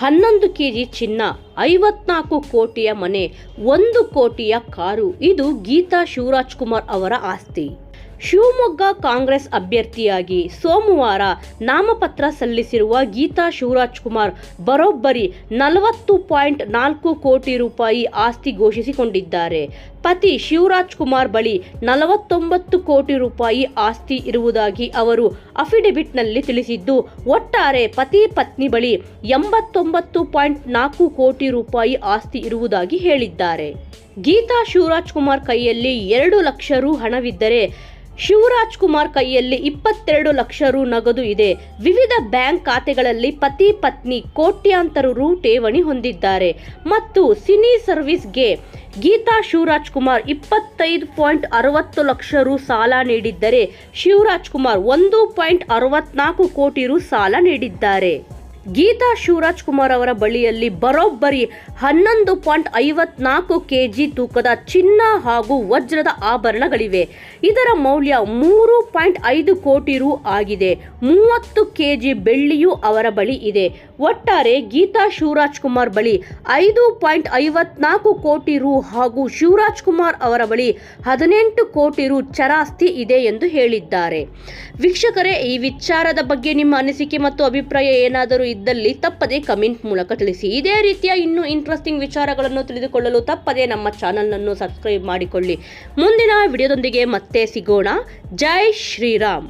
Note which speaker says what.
Speaker 1: 11 KG ಚಿನ್ನ, 54 ಕೋಟಿಯ ಮನೆ, 1 ಕೋಟಿಯ ಕಾರು ಇದು ಗೀತಾ ಶಿವರಾಜ್ಕುಮಾರ್ ಅವರ ಆಸ್ತಿ. ಶಿವಮೊಗ್ಗ ಕಾಂಗ್ರೆಸ್ ಅಭ್ಯರ್ಥಿಯಾಗಿ ಸೋಮವಾರ ನಾಮಪತ್ರ ಸಲ್ಲಿಸಿರುವ ಗೀತಾ ಶಿವರಾಜ್ಕುಮಾರ್ ಬರೋಬ್ಬರಿ 40.4 ಕೋಟಿ ರೂಪಾಯಿ ಆಸ್ತಿ ಘೋಷಿಸಿಕೊಂಡಿದ್ದಾರೆ. ಪತಿ ಶಿವರಾಜ್ಕುಮಾರ್ ಬಳಿ 49 ಕೋಟಿ ರೂಪಾಯಿ ಆಸ್ತಿ ಇರುವುದಾಗಿ ಅವರು ಅಫಿಡವಿಟ್ನಲ್ಲಿ ತಿಳಿಸಿದ್ದು, ಒಟ್ಟಾರೆ ಪತಿ ಪತ್ನಿ ಬಳಿ 89.4 ಕೋಟಿ ರೂಪಾಯಿ ಆಸ್ತಿ ಇರುವುದಾಗಿ ಹೇಳಿದ್ದಾರೆ. ಗೀತಾ ಶಿವರಾಜ್ಕುಮಾರ್ ಕೈಯಲ್ಲಿ 2 ಲಕ್ಷ ರು ಹಣವಿದ್ದರೆ ಶಿವರಾಜ್ಕುಮಾರ್ ಕೈಯಲ್ಲಿ 22 ಲಕ್ಷ ರು ನಗದು ಇದೆ. ವಿವಿಧ ಬ್ಯಾಂಕ್ ಖಾತೆಗಳಲ್ಲಿ ಪತಿ ಪತ್ನಿ ಕೋಟ್ಯಾಂತರ ರು ಠೇವಣಿ ಹೊಂದಿದ್ದಾರೆ ಮತ್ತು ಸಿನಿ ಸರ್ವಿಸ್ಗೆ ಗೀತಾ ಶಿವರಾಜ್ಕುಮಾರ್ 25.60 ಲಕ್ಷ ರು ಸಾಲ ನೀಡಿದ್ದರೆ ಶಿವರಾಜ್ಕುಮಾರ್ 1.64 ಕೋಟಿ ರು ಸಾಲ ನೀಡಿದ್ದಾರೆ. ಗೀತಾ ಶಿವರಾಜ್ಕುಮಾರ್ ಅವರ ಬಳಿಯಲ್ಲಿ ಬರೋಬ್ಬರಿ 11.54 ಕೆಜಿ ತೂಕದ ಚಿನ್ನ ಹಾಗೂ ವಜ್ರದ ಆಭರಣಗಳಿವೆ. ಇದರ ಮೌಲ್ಯ 3.5 ಕೋಟಿ ರು ಆಗಿದೆ. 30 ಕೆಜಿ ಬೆಳ್ಳಿಯೂ ಅವರ ಬಳಿ ಇದೆ. ಒಟ್ಟಾರೆ ಗೀತಾ ಶಿವರಾಜ್ಕುಮಾರ್ ಬಳಿ 5.54 ಕೋಟಿ ರು ಹಾಗೂ ಶಿವರಾಜ್ಕುಮಾರ್ ಅವರ ಬಳಿ 18 ಕೋಟಿ ರು ಚರಾಸ್ತಿ ಇದೆ ಎಂದು ಹೇಳಿದ್ದಾರೆ. ವೀಕ್ಷಕರೇ, ಈ ವಿಚಾರದ ಬಗ್ಗೆ ನಿಮ್ಮ ಅನಿಸಿಕೆ ಮತ್ತು ಅಭಿಪ್ರಾಯ ಏನಾದರೂ ಇದ್ದಲ್ಲಿ ತಪ್ಪದೆ ಕಮೆಂಟ್ ಮೂಲಕ ತಿಳಿಸಿ. ಇದೇ ರೀತಿಯ ಇನ್ನೂ ಇಂಟ್ರೆಸ್ಟಿಂಗ್ ವಿಚಾರಗಳನ್ನು ತಿಳಿದುಕೊಳ್ಳಲು ತಪ್ಪದೆ ನಮ್ಮ ಚಾನಲ್ ಅನ್ನು ಸಬ್ಸ್ಕ್ರೈಬ್ ಮಾಡಿಕೊಳ್ಳಿ. ಮುಂದಿನ ವಿಡಿಯೋದೊಂದಿಗೆ ಮತ್ತೆ ಸಿಗೋಣ. ಜೈ ಶ್ರೀರಾಮ್.